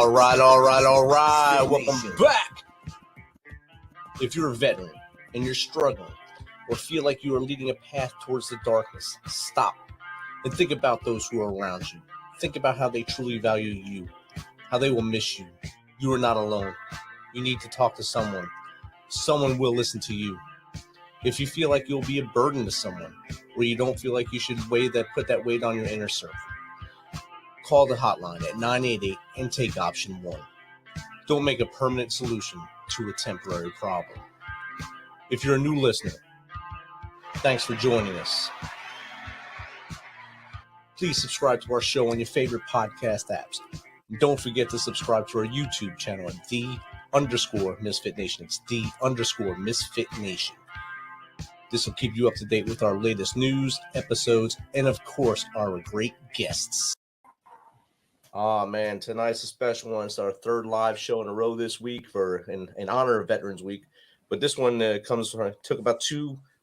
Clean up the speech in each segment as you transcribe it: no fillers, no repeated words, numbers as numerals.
All right. Welcome back. If you're a veteran and you're struggling or feel like you are leading a path towards the darkness, stop and think about those who are around you. Think about how they truly value you, how they will miss you. You are not alone. You need to talk to someone. Someone will listen to you. If you feel like you'll be a burden to someone, or you don't feel like you should put that weight on your inner circle, call the hotline at 988 and take option 1. Don't make a permanent solution to a temporary problem. If you're a new listener, thanks for joining us. Please subscribe to our show on your favorite podcast apps. And don't forget to subscribe to our YouTube channel at _MisFitNation. It's _MisFitNation. This will keep you up to date with our latest news, episodes, and of course, our great guests. Oh man, tonight's a special one. It's our third live show in a row this week in honor of Veterans Week. But this one took about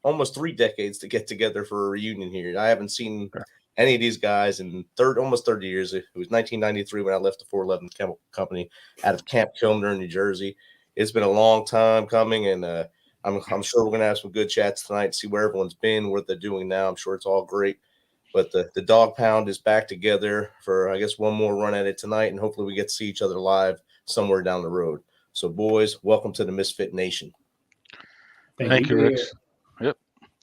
almost 3 decades to get together for a reunion here. I haven't seen any of these guys in almost 30 years. It was 1993 when I left the 411 Chemical Company out of Camp Kilmer, New Jersey. It's been a long time coming, and I'm sure we're going to have some good chats tonight, see where everyone's been, what they're doing now. I'm sure it's all great. But the Dog Pound is back together for, I guess, one more run at it tonight, and hopefully we get to see each other live somewhere down the road. So, boys, welcome to the Misfit Nation. Thank you, Rich. Yep.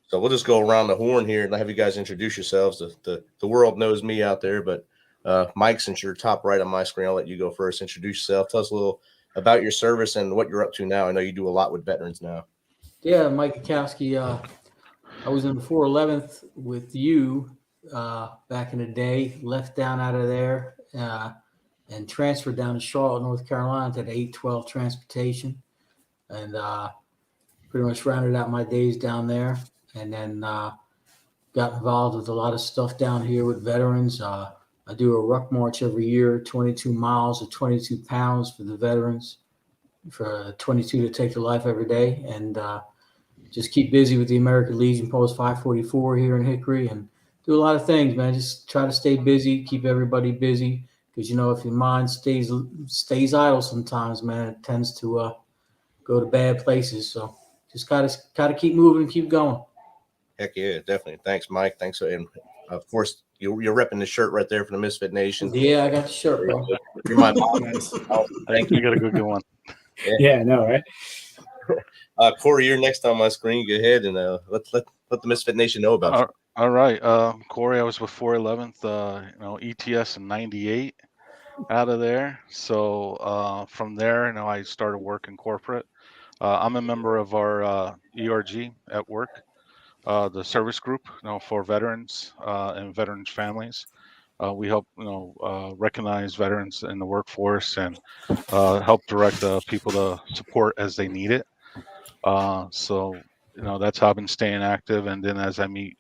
So we'll just go around the horn here and have you guys introduce yourselves. The world knows me out there, but Mike, since you're top right on my screen, I'll let you go first. Introduce yourself. Tell us a little about your service and what you're up to now. I know you do a lot with veterans now. Yeah, Mike Kowski. I was in the 411th with you back in the day, left down out of there and transferred down to Charlotte, North Carolina to the 812 transportation, and pretty much rounded out my days down there, and then got involved with a lot of stuff down here with veterans. I do a ruck march every year, 22 miles or 22 pounds for the veterans, for 22 to take to life every day, and just keep busy with the American Legion Post 544 here in Hickory, and do a lot of things, man. Just try to stay busy, keep everybody busy, because if your mind stays idle sometimes, man, it tends to go to bad places. So just gotta keep moving and keep going. Heck yeah, definitely. Thanks, Mike. Thanks, and of course you're repping the shirt right there for the Misfit Nation. Yeah, I got the shirt, bro. You're my mom. Thank you. You got a good one. Yeah, I know, right? Corey, you're next on my screen. Go ahead and let the Misfit Nation know about you. All right, Corey. I was with 411th, ETS in '98, out of there. So from there, I started working corporate. I'm a member of our ERG at work, the service group, for veterans and veterans families. We help, recognize veterans in the workforce and help direct people to support as they need it. So that's how I've been staying active. And then as I meet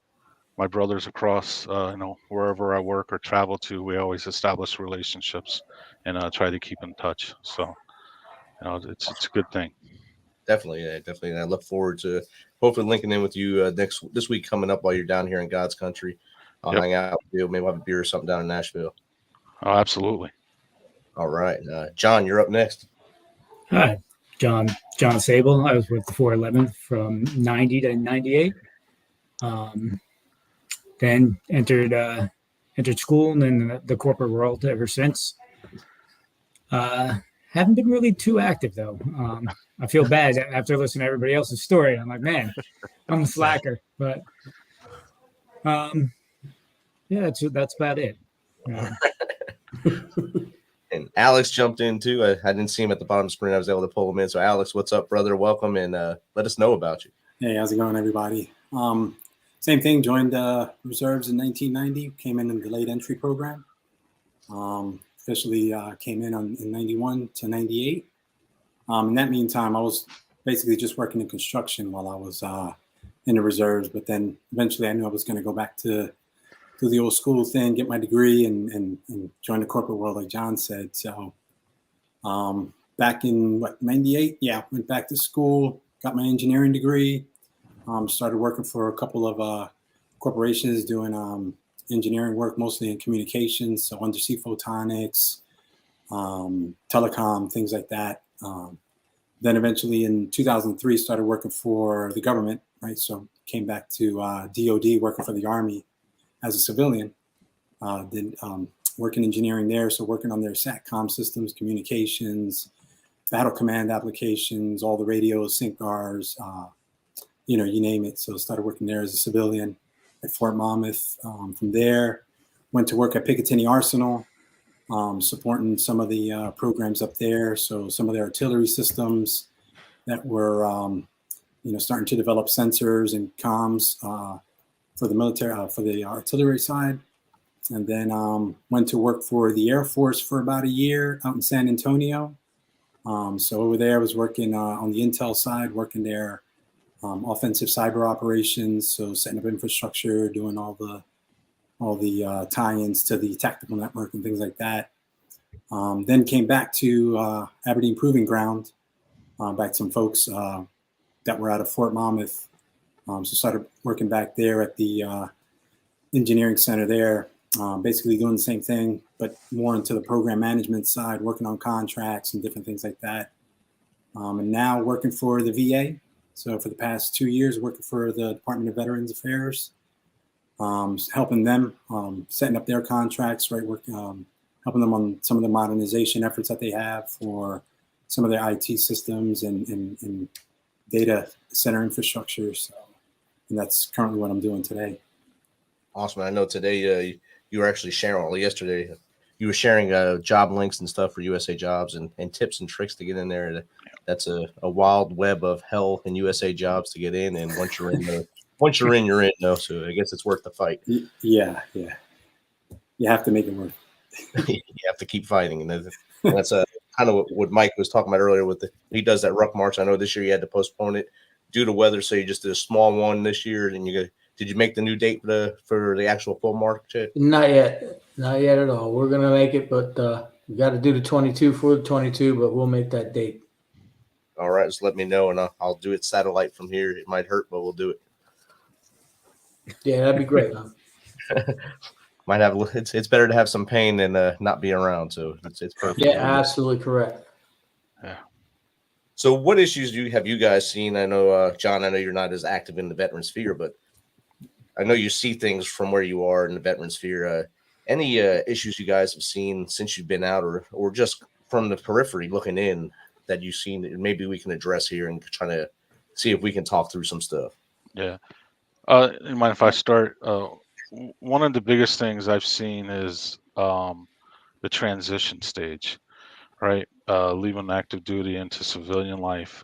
my brothers across, wherever I work or travel to, we always establish relationships and try to keep in touch. So, it's a good thing. Definitely. And I look forward to hopefully linking in with you this week coming up while you're down here in God's country. I'll hang out with you. Maybe we'll have a beer or something down in Nashville. Oh, absolutely. All right. John, you're up next. Hi, John Sable. I was with the 411th from 90 to 98. Then entered school and then the corporate world ever since. Haven't been really too active though. I feel bad after listening to everybody else's story. I'm like, man, I'm a slacker. But yeah, that's about it. And Alex jumped in too. I didn't see him at the bottom of the screen. I was able to pull him in. So Alex, what's up, brother? Welcome, and let us know about you. Hey, how's it going, everybody? Same thing. Joined reserves in 1990. Came in the late entry program. Officially came in in 91 to 98. In that meantime, I was basically just working in construction while I was in the reserves. But then eventually I knew I was going to go back to the old school thing, get my degree and join the corporate world, like John said. So back in 98, went back to school, got my engineering degree, started working for a couple of corporations doing engineering work, mostly in communications. So undersea photonics, telecom, things like that. Then eventually in 2003, started working for the government, right? So came back to DOD, working for the Army as a civilian. Did work in engineering there, so working on their SATCOM systems, communications, battle command applications, all the radios, SYNCARs, you name it. So started working there as a civilian at Fort Monmouth. From there, went to work at Picatinny Arsenal, supporting some of the programs up there. So some of the artillery systems that were, starting to develop sensors and comms for the military, for the artillery side. And then went to work for the Air Force for about a year out in San Antonio. So over there, I was working on the Intel side, working there, offensive cyber operations. So setting up infrastructure, doing all the tie-ins to the tactical network and things like that. Then came back to Aberdeen Proving Ground, back to some folks that were out of Fort Monmouth. So started working back there at the engineering center there, basically doing the same thing, but more into the program management side, working on contracts and different things like that. And now working for the VA. So for the past 2 years, working for the Department of Veterans Affairs, helping them, setting up their contracts, right? Helping them on some of the modernization efforts that they have for some of their IT systems and data center infrastructure. So, and that's currently what I'm doing today. Awesome. I know today you were actually sharing, well, yesterday, you were sharing job links and stuff for USA Jobs and tips and tricks to get in there. That's a wild web of hell in USA Jobs to get in. And once you're in, you're in, though. So I guess it's worth the fight. Yeah. You have to make it work. You have to keep fighting. And that's kind of what Mike was talking about earlier he does that ruck march. I know this year you had to postpone it due to weather. So you just did a small one this year. And did you make the new date for the actual full march yet? Not yet at all. We're going to make it, but we got to do the 22 for the 22, but we'll make that date. All right. Just let me know, and I'll do it satellite from here. It might hurt, but we'll do it. Yeah, that'd be great, huh? Might have it's better to have some pain than not be around. So it's perfect. Yeah, absolutely correct. Yeah. So what issues have you guys seen? I know, John, I know you're not as active in the veteran sphere, but I know you see things from where you are in the veteran sphere. Any issues you guys have seen since you've been out or just from the periphery looking in that you've seen that maybe we can address here and try to see if we can talk through some stuff? Yeah. You mind if I start? One of the biggest things I've seen is the transition stage, right? Leaving active duty into civilian life.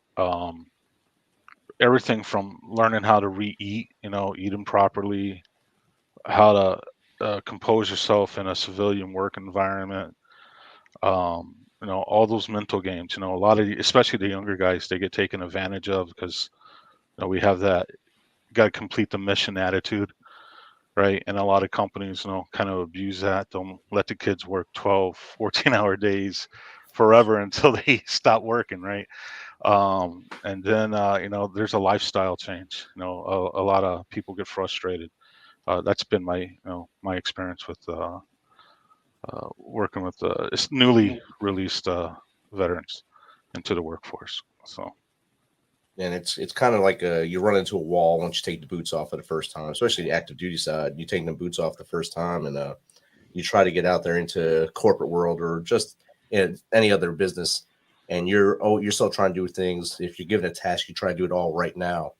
Everything from learning how to re-eat, eating properly, how to compose yourself in a civilian work environment. All those mental games. A lot of, especially the younger guys, they get taken advantage of because we have that got to complete the mission attitude, right? And a lot of companies, kind of abuse that. Don't let the kids work 12, 14-hour days forever until they stop working, right? And then, there's a lifestyle change. A lot of people get frustrated. That's been my experience with working with newly released veterans into the workforce. So. And it's kind of like you run into a wall once you take the boots off for the first time, especially the active duty side. You take the boots off the first time and you try to get out there into corporate world or just in any other business. And you're still trying to do things. If you're given a task, you try to do it all right now.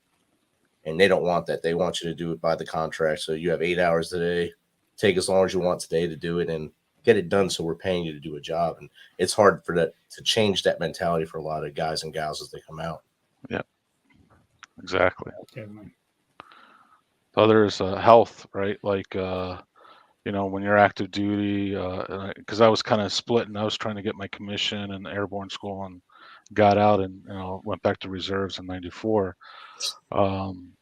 And they don't want that. They want you to do it by the contract. So you have 8 hours today. Take as long as you want today to do it and get it done. So we're paying you to do a job. And it's hard for that to change that mentality for a lot of guys and gals as they come out. Yeah, exactly. Others, health, right? Like, when you're active duty, because I was kind of split and I was trying to get my commission in airborne school and got out and, went back to reserves in 94. When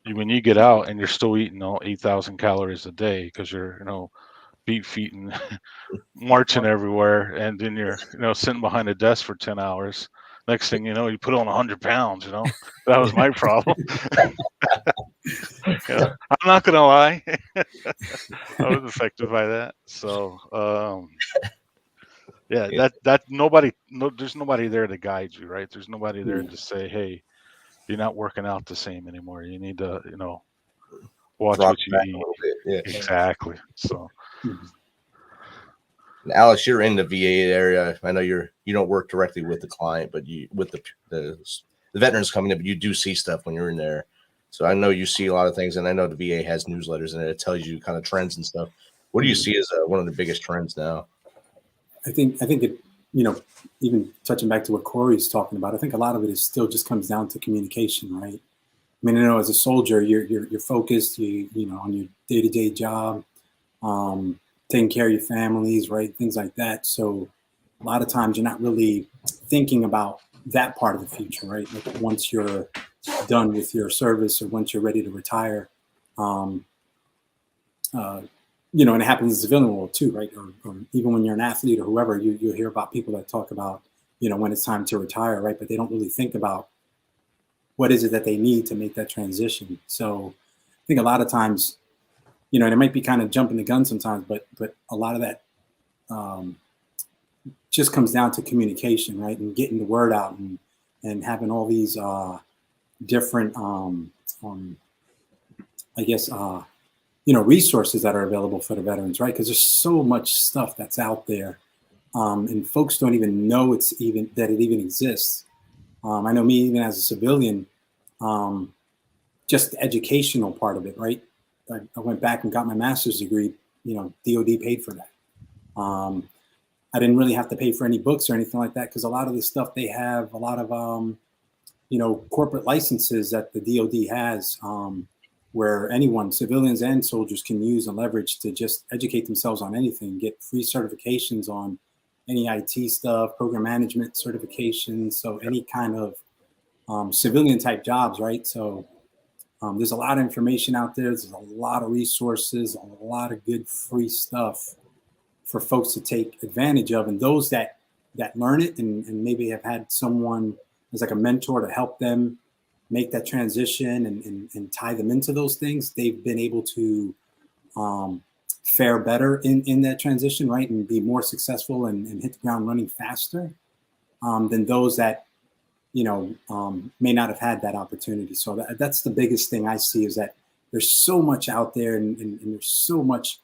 you get out and you're still eating 8,000 calories a day because you're, beat feet and marching everywhere. And then you're, sitting behind a desk for 10 hours. Next thing you know, you put on 100 pounds, that was my problem. I'm not going to lie. I was affected by that. So, Yeah, that nobody, no, there's nobody there to guide you, right? There's nobody there to say, hey, you're not working out the same anymore. You need to, watch Drop what you back a eat. little bit. Yeah. Exactly. So And Alex, you're in the VA area. I know you don't work directly with the client, but you with the veterans coming in, but you do see stuff when you're in there. So I know you see a lot of things, and I know the VA has newsletters and it tells you kind of trends and stuff. What do you see as one of the biggest trends now? I think it, even touching back to what Corey's talking about, I think a lot of it is still just comes down to communication, right? I mean, as a soldier, you're focused, on your day-to-day job, taking care of your families, right? Things like that. So a lot of times you're not really thinking about that part of the future, right? Like once you're done with your service or once you're ready to retire, and it happens in the civilian world too, right? Or even when you're an athlete or whoever, you hear about people that talk about, when it's time to retire, right? But they don't really think about what is it that they need to make that transition. So I think a lot of times, and it might be kind of jumping the gun sometimes, but a lot of that just comes down to communication, right? And getting the word out and having all these different, resources that are available for the veterans, right? Because there's so much stuff that's out there, and folks don't even know that it even exists. I know me, even as a civilian, just the educational part of it, right? I went back and got my master's degree. DOD paid for that. I didn't really have to pay for any books or anything like that because a lot of the stuff they have, a lot of corporate licenses that the DOD has, where anyone, civilians and soldiers, can use and leverage to just educate themselves on anything, get free certifications on any IT stuff, program management certifications, so any kind of civilian type jobs, right? So there's a lot of information out there. There's a lot of resources, a lot of good free stuff for folks to take advantage of. And those that learn it and maybe have had someone as like a mentor to help them make that transition and tie them into those things, they've been able to fare better in that transition, right? And be more successful and hit the ground running faster than those that, may not have had that opportunity. So that's the biggest thing I see, is that there's so much out there and there's so much,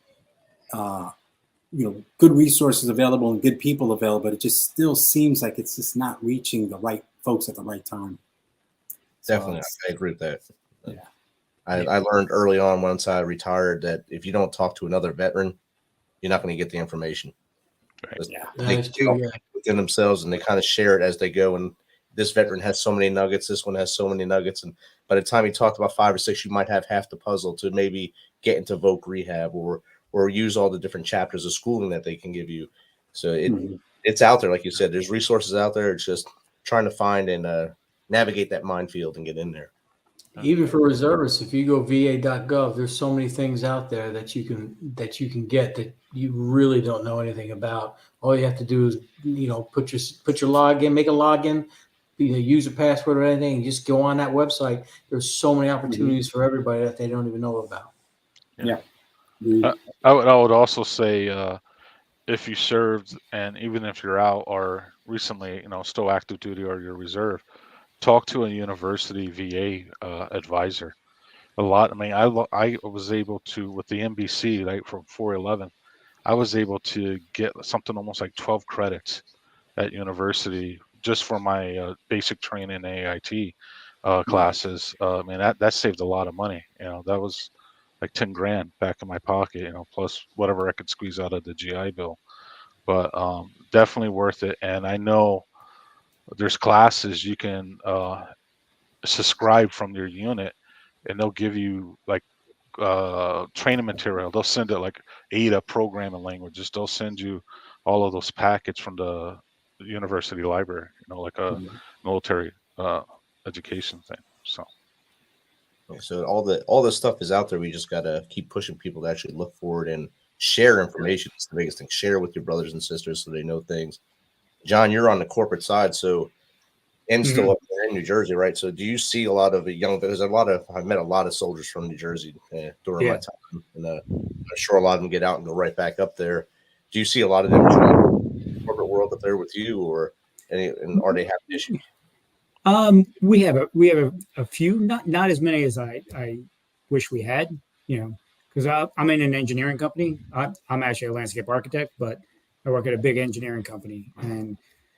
good resources available and good people available, but it just still seems like it's just not reaching the right folks at the right time. Definitely, I agree with that. Yeah. I learned early on once I retired that if you don't talk to another veteran, you're not going to get the information. Right. Yeah, They within themselves and they kind of share it as they go. And this veteran has so many nuggets. This one has so many nuggets. And by the time you talked about 5 or 6, you might have half the puzzle to maybe get into voc rehab or use all the different chapters of schooling that they can give you. So it's out there. Like you said, there's resources out there. It's just trying to find and navigate that minefield and get in there. Even for reservists, if you go va.gov, there's so many things out there that you can get that you really don't know anything about. All you have to do is, put your login, make a login, use a password or anything, and just go on that website. There's so many opportunities for everybody that they don't even know about. Yeah. I would also say, if you served and even if you're out or recently, still active duty or you're reserve, talk to a university VA advisor. I was able to, with the NBC, right, from 411, I was able to get something almost like 12 credits at university just for my basic training AIT classes. That saved a lot of money. That was like 10 grand back in my pocket, plus whatever I could squeeze out of the GI Bill. But definitely worth it. And I know there's classes you can subscribe from your unit, and they'll give you like training material. They'll send it like ADA programming languages. They'll send you all of those packets from the university library, like a military education thing. So all the stuff is out there. We just got to keep pushing people to actually look for it and share information. It's the biggest thing. Share with your brothers and sisters so they know things. John, you're on the corporate side, so and still up there in New Jersey, right? So do you see a lot of I've met a lot of soldiers from New Jersey during my time, and I'm sure a lot of them get out and go right back up there. Do you see a lot of them join the corporate world work up there with you, or and are they having issues? We have a few, not as many as I wish we had, because I'm in an engineering company. I'm actually a landscape architect, but I work at a big engineering company, and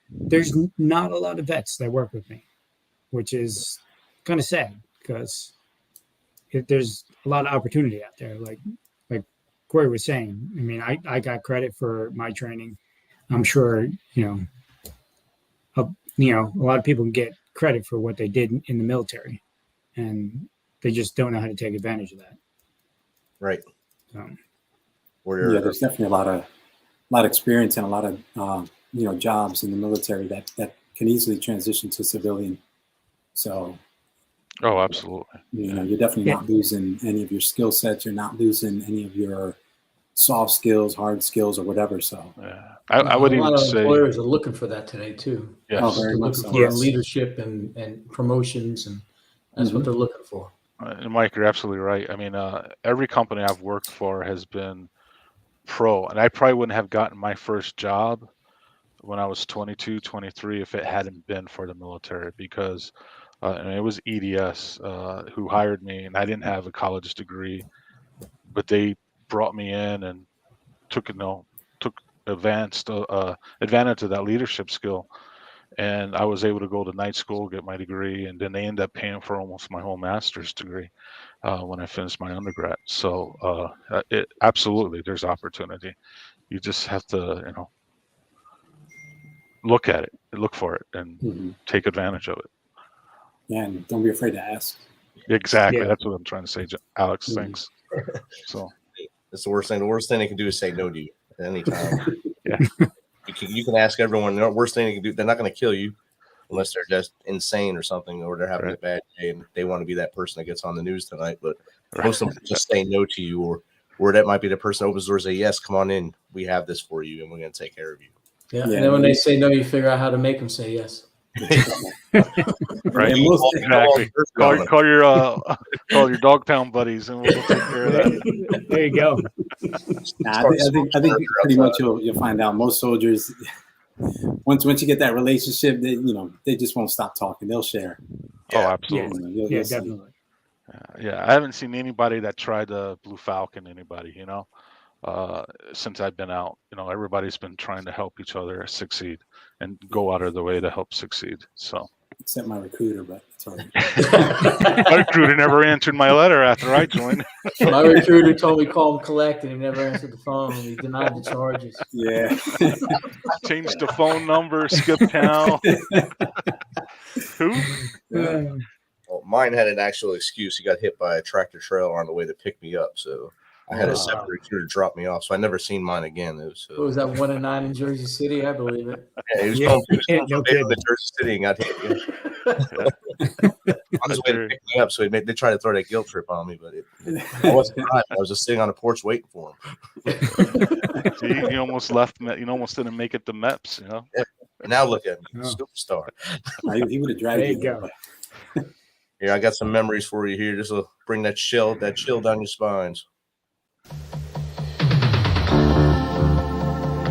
there's not a lot of vets that work with me, which is kind of sad because there's a lot of opportunity out there. Like Corey was saying, I mean, I got credit for my training. I'm sure, a lot of people get credit for what they did in the military, and they just don't know how to take advantage of that. Right. Yeah, there's definitely a lot of experience and a lot of jobs in the military that can easily transition to civilian. So. Oh, absolutely. You're definitely not losing any of your skill sets. You're not losing any of your soft skills, hard skills, or whatever. So, I would even say employers are looking for that today too. Yes, They're looking for leadership and promotions, and that's what they're looking for. And Mike, you're absolutely right. I mean, every company I've worked for has been pro, and I probably wouldn't have gotten my first job when I was 22, 23 if it hadn't been for the military, because it was EDS who hired me, and I didn't have a college degree, but they brought me in and took advantage of that leadership skill, and I was able to go to night school, get my degree, and then they ended up paying for almost my whole master's degree when I finished my undergrad. So absolutely, there's opportunity. You just have to, look at it, look for it, and take advantage of it. Yeah, and don't be afraid to ask. Exactly. Yeah. That's what I'm trying to say, Alex. Thanks. So that's the worst thing. The worst thing they can do is say no to you at any time. Yeah. You can ask everyone. The worst thing they can do, they're not going to kill you unless they're just insane or something, or they're having a bad day and they want to be that person that gets on the news tonight. But most of them just say no to you, or that might be the person that opens the door and say, yes, come on in. We have this for you and we're going to take care of you. Yeah. And then when they say no, you figure out how to make them say yes. Right. Exactly. Call your Dogtown buddies, and we'll take care of that. There you go. I think pretty much you'll find out most soldiers, once you get that relationship, they just won't stop talking. They'll share. Oh, absolutely. You'll definitely. Yeah, I haven't seen anybody that tried to Blue Falcon anybody. Since I've been out, everybody's been trying to help each other succeed and go out of the way to help succeed. So, except my recruiter, but it's all right. My recruiter never answered my letter after I joined. My recruiter told me call and collect, and he never answered the phone. He denied the charges. Yeah. Changed the phone number, skipped town. Who? Well, mine had an actual excuse. He got hit by a tractor trailer on the way to pick me up, so I had a separate recruiter drop me off, so I never seen mine again. It was that 1 and 9 in Jersey City? I believe it. Yeah, he was going from Jersey City and got hit. On his way to pick me up, so they tried to throw that guilt trip on me, but I wasn't driving. I was just sitting on the porch waiting for him. See, you almost left. You almost didn't make it to MEPS. Yeah. Now look at me, superstar. He would have dragged you. There you go. Here, I got some memories for you here. Just to bring that chill down your spines.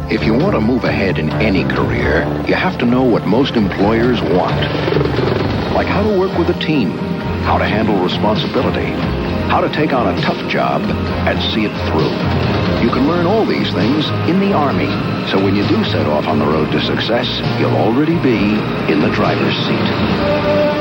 If you want to move ahead in any career, you have to know what most employers want. Like how to work with a team, how to handle responsibility, how to take on a tough job and see it through. You can learn all these things in the Army, so when you do set off on the road to success, you'll already be in the driver's seat.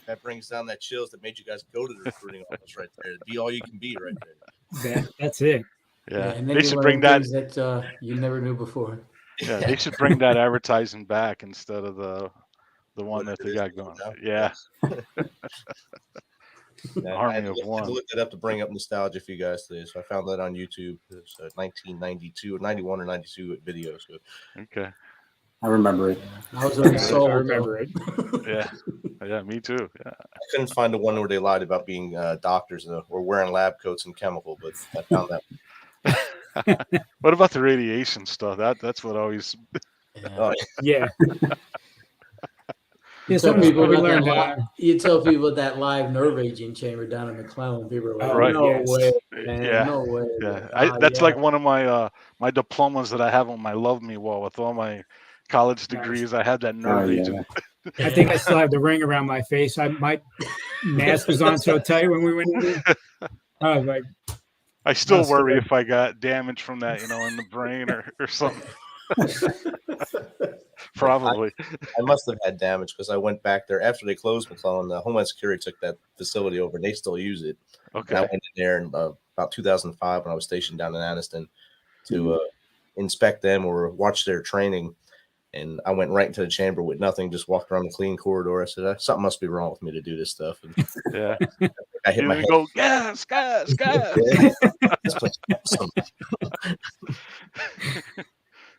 That brings down that chills that made you guys go to the recruiting office right there. Be all you can be right there. That's it. Yeah, and then they should bring that you never knew before. Yeah, they should bring that advertising back instead of the one that they got going. Yeah. Army of One. I looked it up to bring up nostalgia for you guys today, so I found that on YouTube. It's 1992 or 91 or 92 video. So okay. I remember it. I was already sold. I remember it. Yeah, me too. Yeah. I couldn't find the one where they lied about being doctors or wearing lab coats and chemical, but I found that. What about the radiation stuff? That's what always. Yeah. You Yeah, tell some people we about learned. you tell people that live nerve aging chamber down in McClellan. People are like, Oh, "No yes. way, man! Yeah. No way!" Yeah, Ah, that's yeah. like one of my my diplomas that I have on my Love Me wall with all my college Nice. degrees. I had that Oh, nerve yeah. agent. I think I still have the ring around my face. My mask was on so tight when we went in there. I was like, I still That's worry good. if I got damage from that, in the brain or something. Probably. I must have had damage because I went back there after they closed McClellan. The Homeland Security took that facility over, and they still use it. And I Okay. went in there in about 2005 when I was stationed down in Anniston to inspect them or watch their training. And I went right into the chamber with nothing, just walked around the clean corridor. I said, something must be wrong with me to do this stuff. And Yeah. I hit You my didn't head. go gas. Yeah. This place is awesome.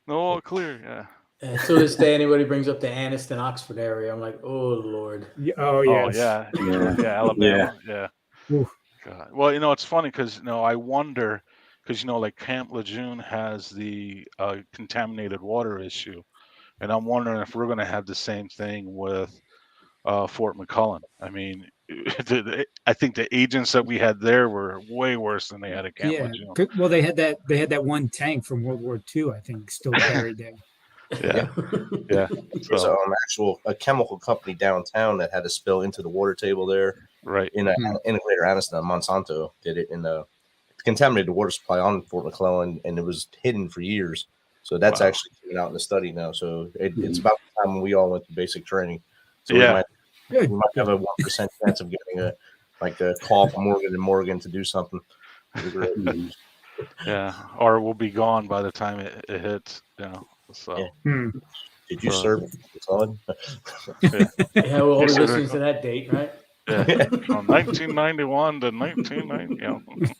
No, all clear. Yeah. And to this day, anybody brings up the Anniston, Oxford area, I'm like, "Oh Lord." oh Oh yes. yeah. Yeah. Yeah. Alabama. Yeah. Oof. God. Well, it's funny because I wonder because like Camp Lejeune has the contaminated water issue, and I'm wondering if we're going to have the same thing with Fort McClellan. I mean, I think the agents that we had there were way worse than they had at Camp Yeah. Lejeune. Well, they had that one tank from World War II, I think, still buried there. Yeah. Yeah. There's So a chemical company downtown that had a spill into the water table there. right. In Greater Anniston, Monsanto did it in the contaminated water supply on Fort McClellan, and it was hidden for years. So that's Wow. actually coming out in the study now. So it's about the time when we all went to basic training. So Yeah. we might have a 1% chance of getting a call from Morgan and Morgan to do something. Yeah. Or we'll be gone by the time it hits. So. Yeah. Hmm. Did you serve McClellan? Yeah, we'll all be Yes, listening to that date, right? Yeah. From 1991 to 1990.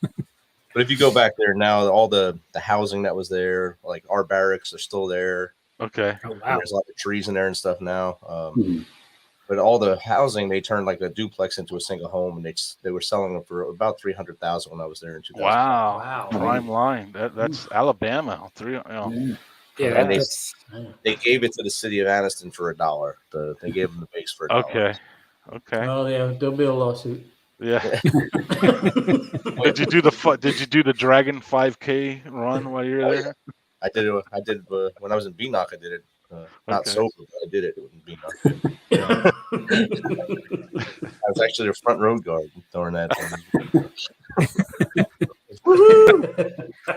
But if you go back there now, all the housing that was there, like our barracks, are still there. Okay. Oh And wow. there's a lot of trees in there and stuff now. But all the housing, they turned like a duplex into a single home, and they were selling them for about $300,000 when I was there in 2000. Wow. Wow. Prime line. That's Alabama. Yeah, And that's they gave it to the city of Anniston for $1. They gave them the base for $1. Okay. Okay. Oh yeah, there'll be a lawsuit. Yeah. Did you do the Dragon 5K run while you were there? I did it. When I was in BNOC. I did it. Not Okay. sober, but I did it in BNOC. I was actually a front road guard during that.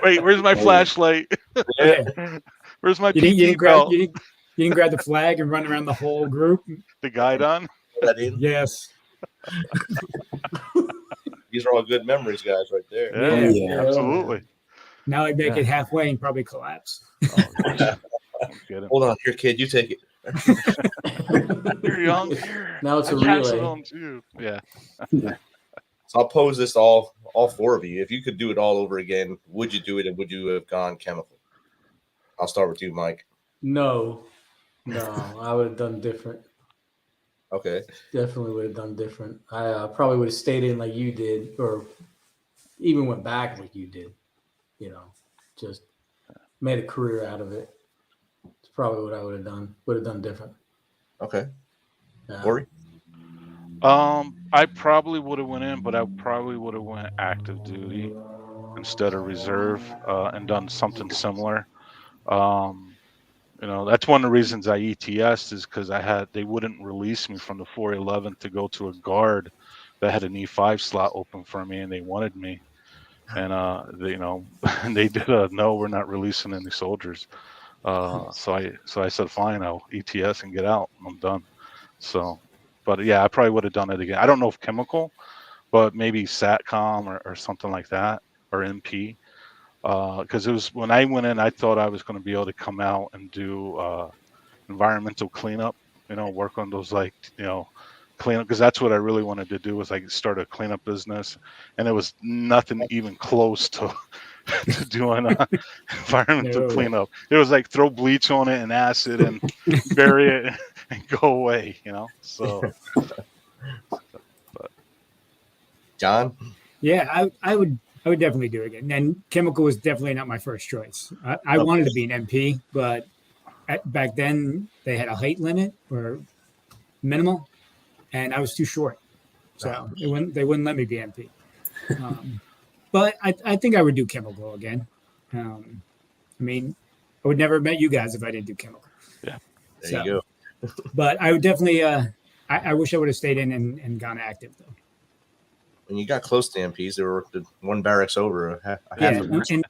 Wait, where's my flashlight? Yeah. Where's my you PT belt? you didn't grab the flag and run around the whole group. The guide on? That in. Yes. These are all good memories, guys, right there. Yeah, Yeah. absolutely. Now they make Yeah. it halfway and probably collapse. Oh, gosh. Get him. Hold on, here, kid. You take it. You're young. Here. Now it's a I pass it relay. on to you. Yeah. So I'll pose this to all four of you. If you could do it all over again, would you do it, and would you have gone chemical? I'll start with you, Mike. No, I would have done different. Okay. Definitely would have done different. I probably would have stayed in like you did, or even went back like you did. Just made a career out of it. It's probably what I would have done. Would have done different. Okay. Yeah. Corey? I probably would have went in, but I probably would have went active duty instead of reserve, and done something similar. That's one of the reasons I ETS'd is because they wouldn't release me from the 411 to go to a guard that had an E5 slot open for me, and they wanted me. And they did no, we're not releasing any soldiers. So I said, fine, I'll ETS and get out. I'm done. So, but yeah, I probably would have done it again. I don't know if chemical, but maybe SATCOM or something like that, or MP. Because it was when I went in, I thought I was going to be able to come out and do environmental cleanup. Work on those cleanup, because that's what I really wanted to do, was start a cleanup business, and it was nothing even close to doing environmental cleanup. It was like throw bleach on it and acid and bury it and go away. So. But. John? Yeah, I would definitely do it again. And chemical was definitely not my first choice. I wanted to be an MP, but back then they had a height limit, or minimal, and I was too short, so they wouldn't let me be MP. But I think I would do chemical again. I mean, I would never have met you guys if I didn't do chemical. Yeah, there you go. But I would definitely. I wish I would have stayed in and gone active though. When you got close to MPs, they were the one barracks over. And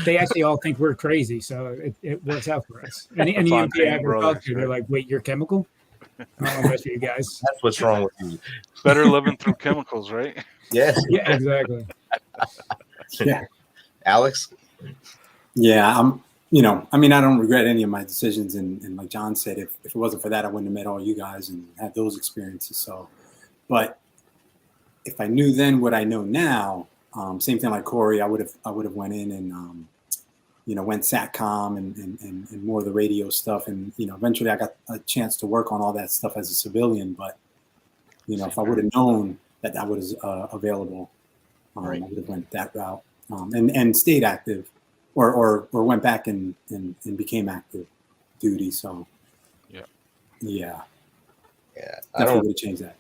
they actually all think we're crazy, so it works out for us. Any MP I ever talk to, they're like, "Wait, you're chemical?" I'll mess with you guys. That's what's wrong with you. better living through chemicals, right? Yes. Yeah, exactly. Yeah. Alex? Yeah, I mean, I don't regret any of my decisions. And like John said, if it wasn't for that, I wouldn't have met all you guys and had those experiences. So, but if I knew then what I know now, same thing like Corey, I would have went in and, went SATCOM and more of the radio stuff. And, eventually I got a chance to work on all that stuff as a civilian. But, if I would have known that was available, I would have went that route and stayed active. Or went back and became active duty. So yeah. I don't really change that.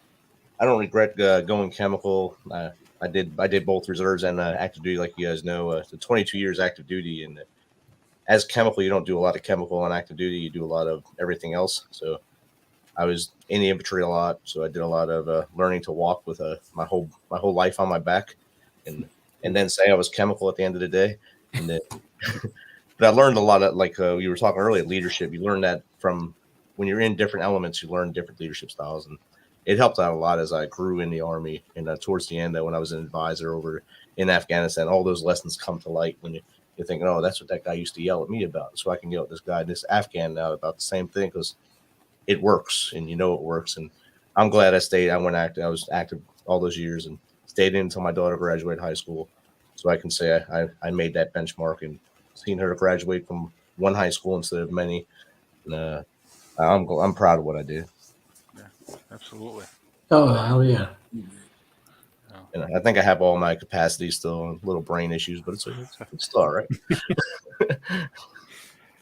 I don't regret going chemical. I did both reserves and active duty, like you guys know. So 22 years active duty, and as chemical, you don't do a lot of chemical on active duty. You do a lot of everything else. So I was in the infantry a lot, so I did a lot of learning to walk with my whole life on my back, and then say I was chemical at the end of the day. And then, but I learned a lot of, like you were talking earlier, leadership. You learn that from when you're in different elements, you learn different leadership styles, and it helped out a lot as I grew in the Army. And towards the end, when I was an advisor over in Afghanistan, all those lessons come to light when you're thinking, oh, that's what that guy used to yell at me about, so I can yell at this guy, this Afghan now about the same thing, because it works, and it works. And I'm glad I stayed. I was active all those years and stayed in until my daughter graduated high school. So I can say I made that benchmark and seen her graduate from one high school instead of many. And, I'm proud of what I did. Yeah, absolutely. Oh, hell yeah. And I think I have all my capacities still, little brain issues, but it's still all right.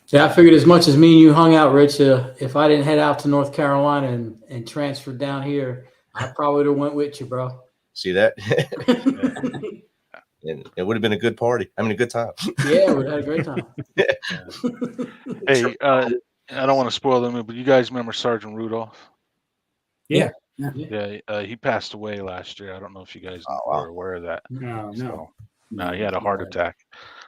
Yeah, I figured as much as me and you hung out, Rich, if I didn't head out to North Carolina and transferred down here, I probably would have went with you, bro. See that? And it would have been a good party. I mean, a good time. Yeah, we had a great time. Hey, I don't want to spoil them, but you guys remember Sergeant Rudolph? Yeah. He passed away last year. I don't know if you guys were aware of that. No. No, he had a heart attack.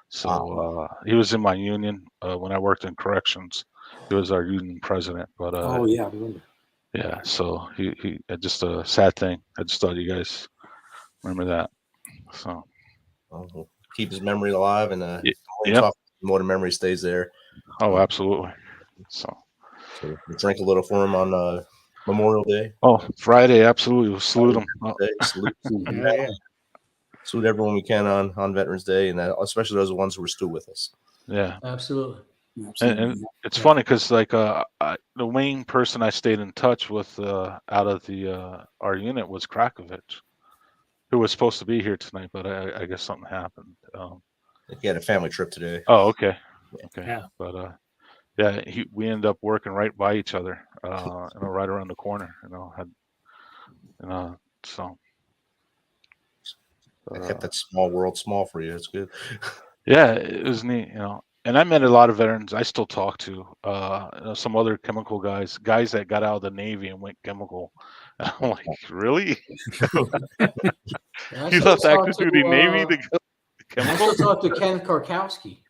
So he was in my union when I worked in corrections. He was our union president. But I remember. Yeah, so he just a sad thing. I just thought you guys remember that. So keep his memory alive, and more the memory stays there. Oh, absolutely. So we drink a little for him on Memorial Day. Oh, Friday, absolutely. We'll salute him. Salute everyone we can on Veterans Day, and especially those ones who are still with us. Yeah, absolutely. And it's funny because like the main person I stayed in touch with out of the our unit was Krakovich, who was supposed to be here tonight, but I guess something happened. He had a family trip today. Oh, okay. Yeah. But we ended up working right by each other, right around the corner. So. I kept that small world small for you. It's good. Yeah, it was neat, And I met a lot of veterans I still talk to. Some other chemical guys that got out of the Navy and went chemical. And I'm like, really? You left active duty Navy to go chemical? I still talk to Ken Karkowski.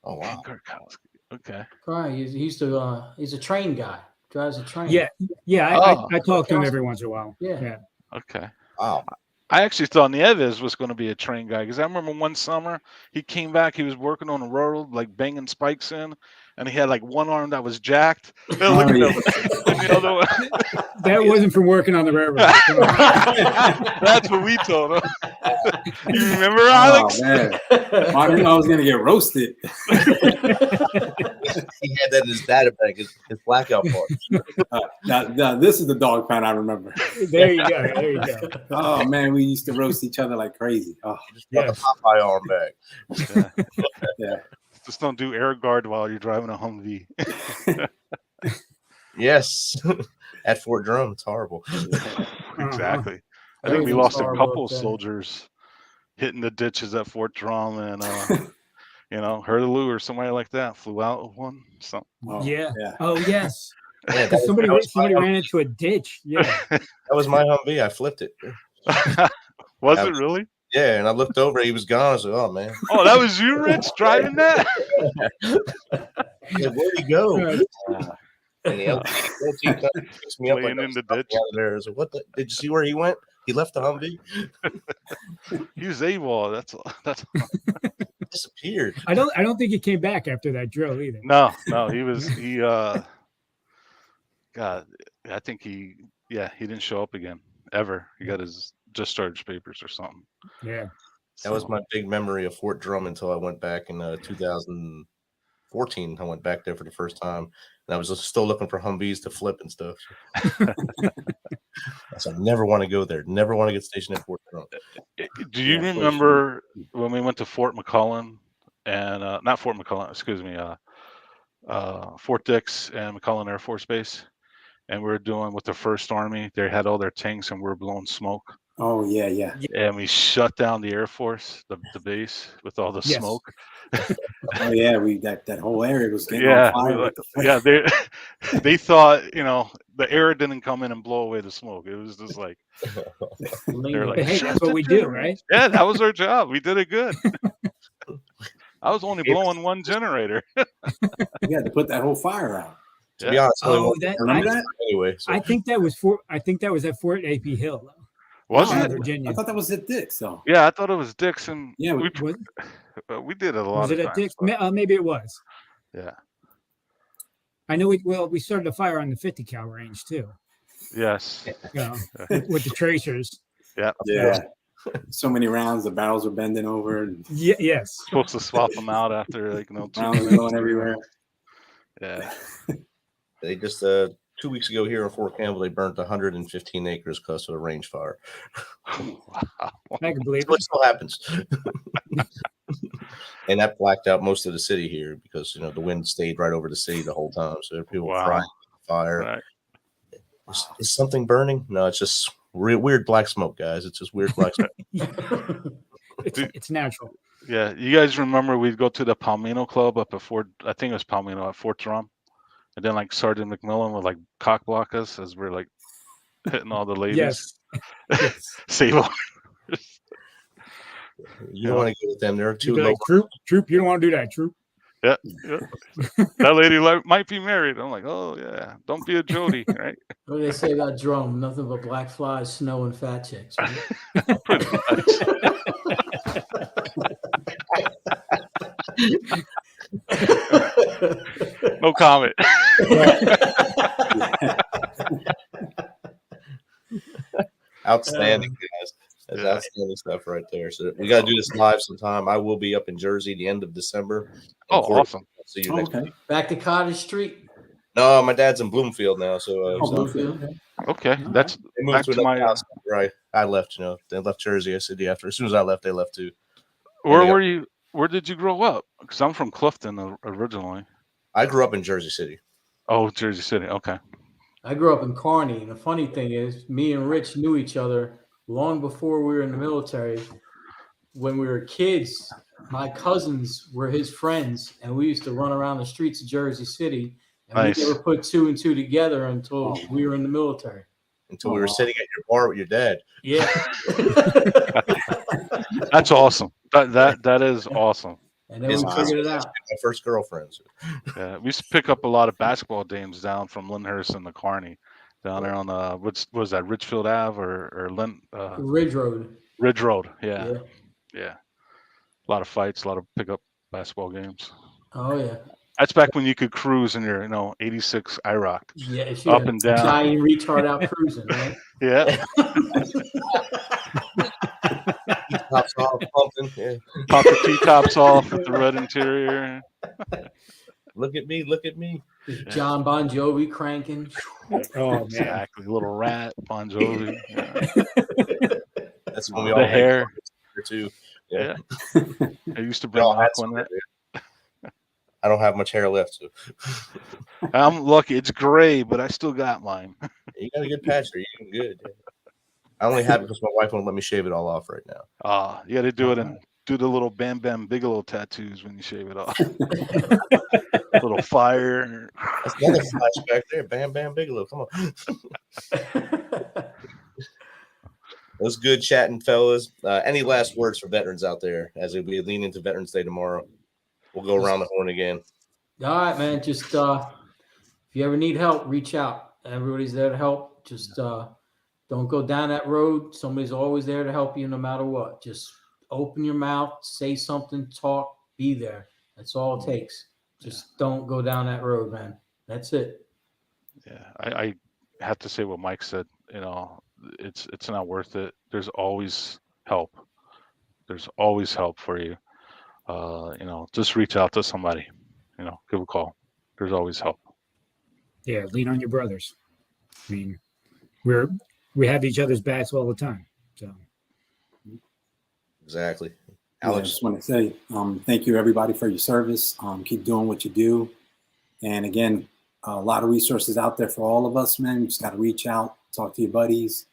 Oh wow. Ken Karkowski. Okay. Right. He's a train guy. Drives a train. Yeah. I talk to him every once in a while. Yeah. Okay. Wow. I actually thought Nieves was going to be a train guy because I remember one summer he came back. He was working on the railroad, like banging spikes in, and he had like one arm that was jacked. The other one. That wasn't from working on the railroad. That's what we told him. You remember, Alex? Oh, man. I didn't know I was going to get roasted. He had that in his data bank, his blackout part. This is the dog pound I remember. There you go. Oh, man, we used to roast each other like crazy. Oh, the Popeye arm back. Yeah. Just don't do air guard while you're driving a Humvee. Yes. At Fort Drum, it's horrible. Exactly. I think we Everything's lost a horrible couple up there. soldiers hitting the ditches at Fort Drum, and Hurley or somebody like that flew out of one. So Oh, Yeah. yeah. Oh yes. Yeah, Because somebody that was my ran into a ditch. Yeah. that was my Humvee. I flipped it. was That it was- really? Yeah, and I looked over. He was gone. I was like, "Oh man, Oh, that was you, Rich, driving that? where'd he go?" And the LT picks me up Laying like in the "Stop me ditch. out of there." I was like, "What? Did you see where he went? He left the Humvee, He was AWOL. That's disappeared." I don't think he came back after that drill either. no. He God, I think he didn't show up again ever. He got his discharge papers or something. Yeah. That was my big memory of Fort Drum until I went back in 2014. I went back there for the first time, and I was still looking for Humvees to flip and stuff. So I never want to go there. Never want to get stationed at Fort Drum. Do you Yeah, for remember when we went to Fort McClellan and not Fort McClellan, excuse me, Fort Dix and McClellan Air Force Base, and we were doing with the First Army. They had all their tanks, and we were blowing smoke. Oh, yeah. And we shut down the Air Force, the base, with all the Yes. smoke. Oh, yeah. That whole area was getting Yeah, on fire. we with the flame. Yeah, they thought the air didn't come in and blow away the smoke. It was just like they're like, But hey, "Shut that's what the we do, generator." right? Yeah, that was our job. We did it good. I was only blowing one generator. You had to put that whole fire out. To be honest, only Oh, one- that Remember that? anyway. So. I think that was at Fort AP Hill, though. Was Oh, it? Virginia. I thought that was at Dix, though. Yeah, I thought it was Dixon. Yeah, we Was, we did it a lot was of it times. at Dick? but- Maybe it was. Yeah. I know we started a fire on the 50 cal range too. Yes. You know, with the tracers. Yeah. Yeah. So many rounds, the barrels were bending over, and Yeah. Yes. Supposed to swap them out after 2 rounds were minutes. going everywhere. Yeah. They just 2 weeks ago here in Fort Campbell, they burnt 115 acres because of a range fire. Wow. I can believe So it it. still happens. And that blacked out most of the city here because the wind stayed right over the city the whole time. So people were Wow. crying fire. Right. Is something burning? No, it's just weird black smoke, guys. It's just weird black smoke. It's natural. Yeah. You guys remember we'd go to the Palmino Club up at Fort, I think it was Palmino at Fort Drum. And then Sergeant McMillan would cock block us as we're hitting all the ladies. Yes. Yes. Save them. You don't want to get with them. They're too You'd be low. like, troop, you don't want to do that, troop. Yeah. That lady might be married. I'm like, oh yeah, don't be a Jody, right? What do they say about drum? Nothing but black flies, snow, and fat chicks. Right? Pretty much. No comment. Outstanding, guys. That's outstanding stuff right there. So we got to do this live sometime. I will be up in Jersey the end of December. Oh, awesome. See you Oh, next okay. week. Back to Cottage Street. No, my dad's in Bloomfield now. So, Oh, so Bloomfield. Okay, that's they back moved to to another my. house. Right. I left, they left Jersey. I said, yeah, as soon as I left, they left too. Where they got- were you? Where did you grow up? Because I'm from Clifton originally. I grew up in Jersey City. Oh, Jersey City. Okay. I grew up in Kearney, and the funny thing is, me and Rich knew each other long before we were in the military. When we were kids, my cousins were his friends, and we used to run around the streets of Jersey City. And Nice. we never put two and two together until we were in the military. Until we were sitting at your bar with your dad. Yeah. That's awesome. That is awesome. And then His we figured it cousin, out. my first girlfriend. So. Yeah, we used to pick up a lot of basketball games down from Lyndhurst and the Kearney, down there on what was that, Ridgefield Ave or Ridge Road. Ridge Road? Yeah. A lot of fights, a lot of pickup basketball games. Oh, yeah. That's back when you could cruise in your 86 IROC. Yeah. It's Up and down. Giant retard out cruising, right? Yeah. Tops off, pumping. Yeah. Pop the T-tops off with the red interior. Look at me. Look at me. John Bon Jovi cranking. Oh man. Exactly. Little rat, Bon Jovi. Yeah. That's when we The all hair. too. Yeah. I used to We bring all had some Aquanet. hair. I don't have much hair left. So. I'm lucky. It's gray, but I still got mine. You got a good patch there. You're doing good. Yeah. I only have it because my wife won't let me shave it all off right now. You got to do it and do the little Bam Bam Bigelow tattoos when you shave it off. Little fire. That's another flashback there. Bam Bam Bigelow. Come on. It was good chatting, fellas. Any last words for veterans out there as we lean into Veterans Day tomorrow? We'll go around the horn again. All right, man. Just if you ever need help, reach out. Everybody's there to help. Just don't go down that road. Somebody's always there to help you no matter what. Just open your mouth, say something, talk, be there. That's all it takes. Just don't go down that road, man. That's it. Yeah, I have to say what Mike said. It's not worth it. There's always help. There's always help for you. Just reach out to somebody. Give a call. There's always help. Yeah, lean on your brothers. I mean, we have each other's backs all the time. So exactly. Alex, I just want to say thank you everybody for your service. Keep doing what you do. And again, a lot of resources out there for all of us, man. You just got to reach out, talk to your buddies.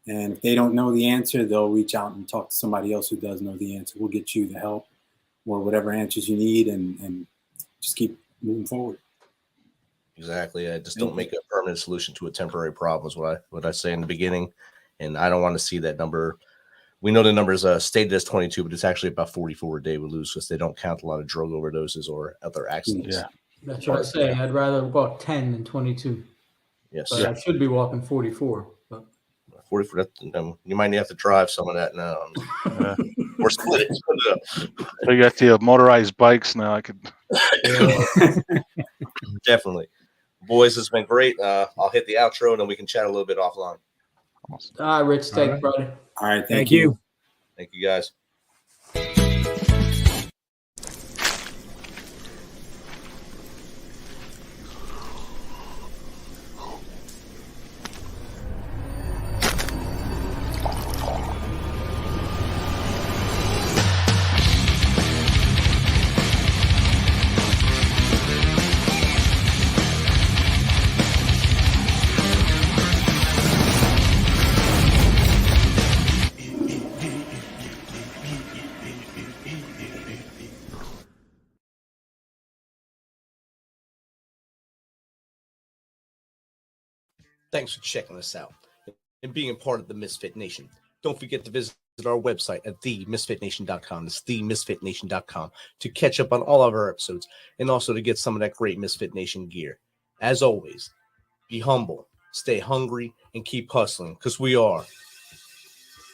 And if they don't know the answer, they'll reach out and talk to somebody else who does know the answer. We'll get you the help or whatever answers you need and just keep moving forward. Exactly. Just don't make a permanent solution to a temporary problem is what I say in the beginning. And I don't want to see that number. We know the number is stated as 22, but it's actually about 44 a day we lose because they don't count a lot of drug overdoses or other accidents. Yeah. That's what I say. I'd rather walk 10 than 22. Yes. But I should be walking 44. But 44. You might have to drive some of that now. Or split it. They got the motorized bikes now. I could. Definitely. Boys, it's been great. I'll hit the outro and then we can chat a little bit offline. Awesome. All right, Rich. Thank you, brother. All right. thank you. Thank you, guys. Thanks for checking us out and being a part of the Misfit Nation. Don't forget to visit our website at themisfitnation.com. That's themisfitnation.com to catch up on all of our episodes and also to get some of that great Misfit Nation gear. As always, be humble, stay hungry, and keep hustling because we are